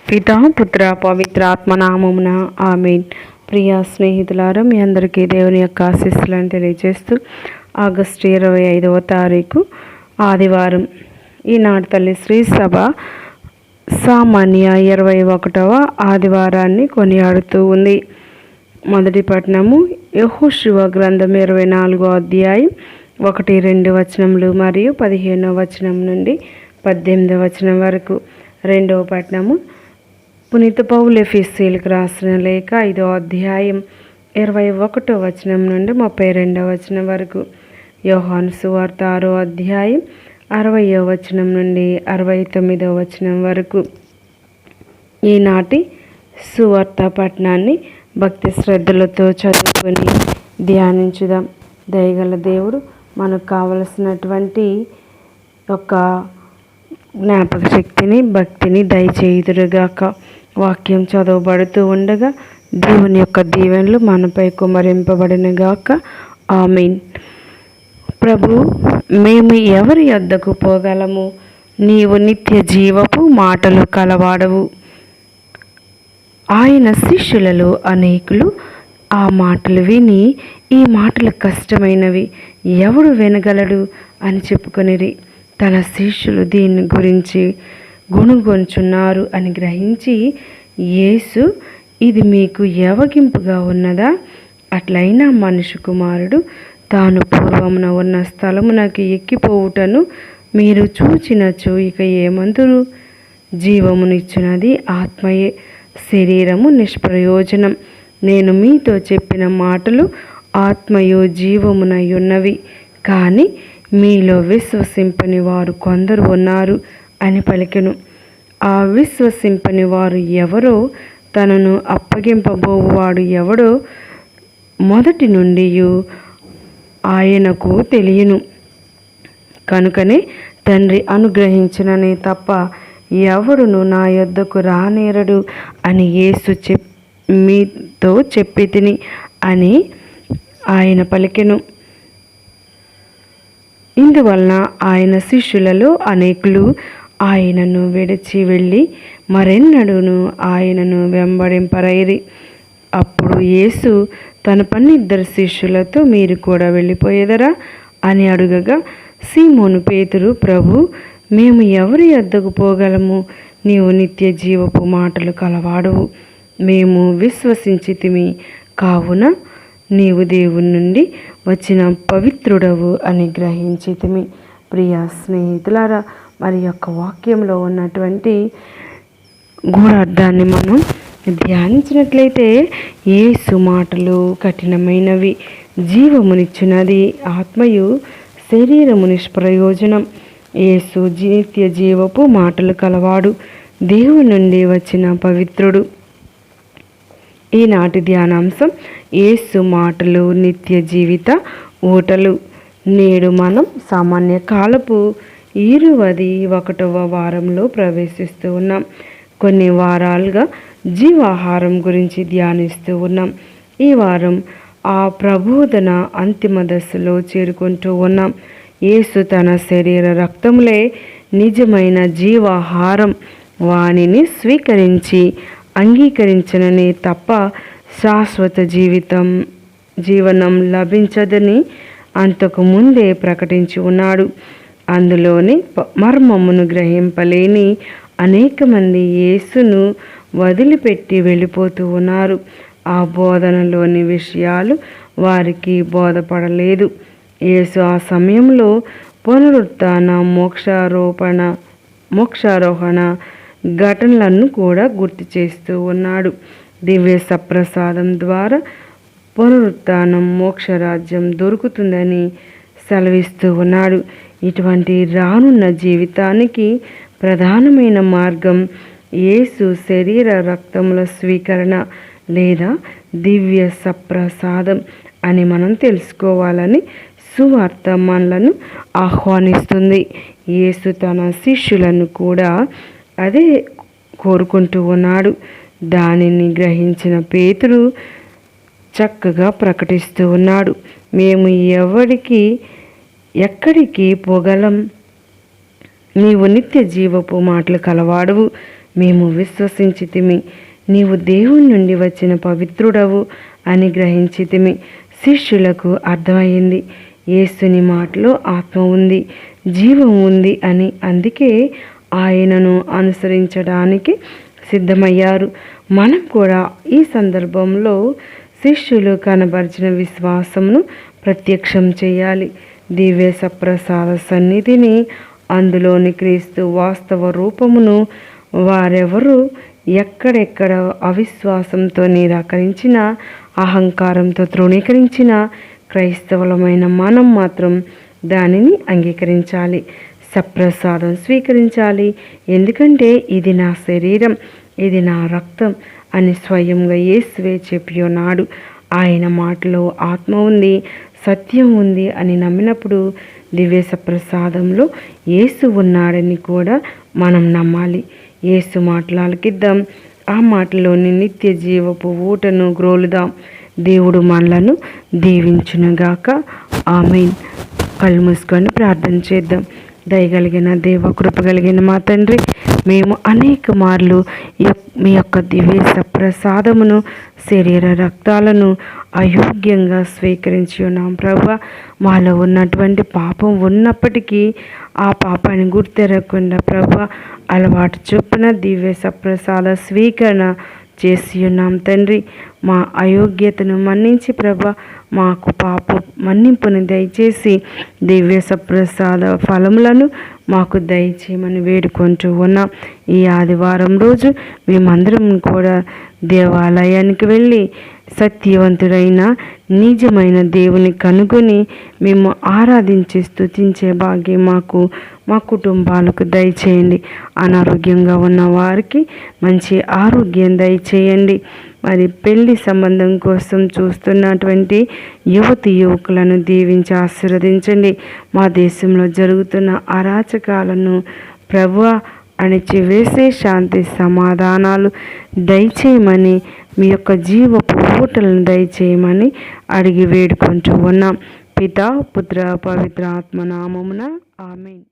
పితా పుత్ర పవిత్ర ఆత్మనామమున ఆమేన్. ప్రియ స్నేహితులారా, మీ అందరికీ దేవుని యొక్క ఆశీస్సులను తెలియజేస్తూ ఆగస్టు 25వ తారీఖు ఆదివారం ఈనాటి తల్లి శ్రీ సభ సామాన్య 21వ ఆదివారాన్ని కొనియాడుతూ ఉంది. మొదటి పట్టణము యెహోషువ గ్రంథం 24వ అధ్యాయం 1-2 వచనములు మరియు 15వ వచనం నుండి 18వ వచనం వరకు. రెండవ పట్టణము పునీత పౌలు ఎఫెసీయులకు రాసిన లేఖ 5వ అధ్యాయం 21వ వచనం నుండి 32వ వచనం వరకు. యోహాను సువార్త 6వ అధ్యాయం 60వ వచనం నుండి 69వ వచనం వరకు. ఈనాటి సువార్త పట్టణాన్ని భక్తి శ్రద్ధలతో చదువుకొని ధ్యానించుదాం. దయగల దేవుడు మనకు కావలసినటువంటి ఒక జ్ఞాపక శక్తిని, భక్తిని దయచేయుదురుగాక. వాక్యం చదవబడుతూ ఉండగా దేవుని యొక్క దీవెనలు మనపై కుమ్మరింపబడినగాక. ఆమేన్. ప్రభు, మేము ఎవరి యొద్దకు పోగలము? నీవు నిత్య జీవపు మాటలు కలవాడవు. ఆయన శిష్యులలో అనేకులు ఆ మాటలు విని, ఈ మాటలు కష్టమైనవి, ఎవడు వినగలడు అని చెప్పుకొనిరి. తన శిష్యులు దీని గురించి గుణుగొంచున్నారు అని గ్రహించి, యేసు, ఇది మీకు ఏవగింపుగా ఉన్నదా? అట్లయినా మనుష్య కుమారుడు తాను పూర్వమున ఉన్న స్థలమునకు ఎక్కిపోవుటను మీరు చూచినచో ఇక ఏమందురు? జీవమునిచ్చున్నది ఆత్మయే, శరీరము నిష్ప్రయోజనం. నేను మీతో చెప్పిన మాటలు ఆత్మయు జీవమునై ఉన్నవి, కానీ మీలో విశ్వసింపని వారు కొందరు ఉన్నారు అని పలికెను. ఆ విశ్వసింపని వారు ఎవరో, తనను అప్పగింపబోవాడు ఎవడో మొదటి నుండి ఆయనకు తెలియను. కనుకనే తండ్రి అనుగ్రహించిననే తప్ప ఎవడును నా యొద్దకు రానేరడు అని యేసు మీతో చెప్పి తిని అని ఆయన పలికెను. ఇందువలన ఆయన శిష్యులలో అనేకులు ఆయనను విడిచి వెళ్ళి మరెన్నడూను ఆయనను వెంబడింపరైరి. అప్పుడు యేసు తన 12 శిష్యులతో, మీరు కూడా వెళ్ళిపోయేదరా అని అడుగగా, సీమోను పేతురు, ప్రభు, మేము ఎవరి యొద్దకు పోగలము? నీవు నిత్య జీవపు మాటలు కలవాడవు. మేము విశ్వసించితిమి, కావున నీవు దేవుని నుండి వచ్చిన పవిత్రుడవు అని గ్రహించితిమి. ప్రియ స్నేహితులారా, మరి యొక్క వాక్యంలో ఉన్నటువంటి గూఢార్థాన్ని మనం ధ్యానించినట్లయితే, యేసు మాటలు కఠినమైనవి, జీవమునిచ్చున్నది ఆత్మయు, శరీరము నిష్ప్రయోజనం. యేసు నిత్య జీవపు మాటలు కలవాడు, దేవుని నుండి వచ్చిన పవిత్రుడు. ఈనాటి ధ్యానాంశం, యేసు మాటలు నిత్య జీవిత ఊటలు. నేడు మనం సామాన్య కాలపు 21వ వారంలో ప్రవేశిస్తూ ఉన్నాం. కొన్ని వారాలుగా జీవాహారం గురించి ధ్యానిస్తూ ఉన్నాం. ఈ వారం ఆ ప్రబోధన అంతిమ దశలో చేరుకుంటూ ఉన్నాం. యేసు తన శరీర రక్తములే నిజమైన జీవాహారం. వానిని స్వీకరించి అంగీకరించననే తప్ప శాశ్వత జీవనం లభించదని అంతకు ముందే ప్రకటించి ఉన్నాడు. అందులోని మర్మమును గ్రహింపలేని అనేక మంది యేసును వదిలిపెట్టి వెళ్ళిపోతూ ఉన్నారు. ఆ బోధనలోని విషయాలు వారికి బోధపడలేదు. యేసు ఆ సమయంలో పునరుత్థాన, మోక్షారోహణ ఘటనలను కూడా గుర్తు చేస్తూ ఉన్నాడు. దివ్య సప్రసాదం ద్వారా పునరుత్థానం, మోక్షరాజ్యం దొరుకుతుందని సెలవిస్తూ ఉన్నాడు. ఇటువంటి రానున్న జీవితానికి ప్రధానమైన మార్గం యేసు శరీర రక్తముల స్వీకరణ లేదా దివ్య సప్రసాదం అని మనం తెలుసుకోవాలని సువార్త మనలను ఆహ్వానిస్తుంది. యేసు తన శిష్యులను కూడా అదే కోరుకుంటూ ఉన్నాడు. దానిని గ్రహించిన పేతురు చక్కగా ప్రకటిస్తూ ఉన్నాడు. మేము ఎక్కడికి పోగలం? నీవు నిత్య జీవపు మాటలు కలవాడువు. మేము విశ్వసించితిమి. నీవు దేవుని నుండి వచ్చిన పవిత్రుడవు అని గ్రహించితిమి. శిష్యులకు అర్థమైంది, యేసుని మాటలో ఆత్మ ఉంది, జీవం ఉంది అని. అందుకే ఆయనను అనుసరించడానికి సిద్ధమయ్యారు. మనం కూడా ఈ సందర్భంలో శిష్యులు కనబరిచిన విశ్వాసమును ప్రత్యక్షం చేయాలి. దివ్య సప్రసాద సన్నిధిని, అందులోని క్రీస్తు వాస్తవ రూపమును వారెవరు ఎక్కడెక్కడ అవిశ్వాసంతో నిరాకరించిన, అహంకారంతో తృణీకరించిన క్రైస్తవులమైన మనం మాత్రం దానిని అంగీకరించాలి, సప్రసాదం స్వీకరించాలి. ఎందుకంటే ఇది నా శరీరం, ఇది నా రక్తం అని స్వయంగా యేసువే చెప్పి ఉన్నాడు. ఆయన మాటలో ఆత్మ ఉంది, సత్యం ఉంది అని నమ్మినప్పుడు దివ్య సప్రసాదంలో యేసు ఉన్నాడని కూడా మనం నమ్మాలి. యేసు మాటలు ఆలకిద్దాం, ఆ మాటలోని నిత్య జీవపు ఊటను గ్రోలుదాం. దేవుడు మనలను దీవించునుగాక. ఆమేన్. కళ్ళు మూసుకొని ప్రార్థన చేద్దాం. దయగలిగిన దేవ, కృప కలిగిన మా తండ్రి, మేము అనేక మార్లు మీ యొక్క దివ్య సప్రసాదమును, శరీర రక్తాలను అయోగ్యంగా స్వీకరించి ఉన్నాం ప్రభువా. మాలో ఉన్నటువంటి పాపం ఉన్నప్పటికీ ఆ పాపాన్ని గుర్తెరగకుండా ప్రభువా అలవాటు చొప్పున దివ్య సప్రసాద స్వీకరణ చేసి ఉన్నాం తండ్రి. మా అయోగ్యతను మన్నించి ప్రభా మాకు పాప మన్నింపుని దయచేసి దివ్య సప్రసాద ఫలములను మాకు దయచేయమని వేడుకుంటూ ఉన్నాం. ఈ ఆదివారం రోజు మేమందరం కూడా దేవాలయానికి వెళ్ళి సత్యవంతుడైన నిజమైన దేవుని కనుగొని మేము ఆరాధించి స్తుతించే భాగ్యం మాకు, మా కుటుంబాలకు దయచేయండి. అనారోగ్యంగా ఉన్న వారికి మంచి ఆరోగ్యం దయచేయండి. మరి పెళ్లి సంబంధం కోసం చూస్తున్నటువంటి యువతి యువకులను దీవించి ఆశీర్వదించండి. మా దేశంలో జరుగుతున్న అరాచకాలను ప్రభువా అణిచివేసే శాంతి సమాధానాలు దయచేయమని, మీ యొక్క జీవపు ఊటలను దయచేయమని అడిగి వేడుకుంటూ ఉన్నాం. పితా, పుత్ర, పవిత్ర ఆత్మ నామమున ఆమేన్.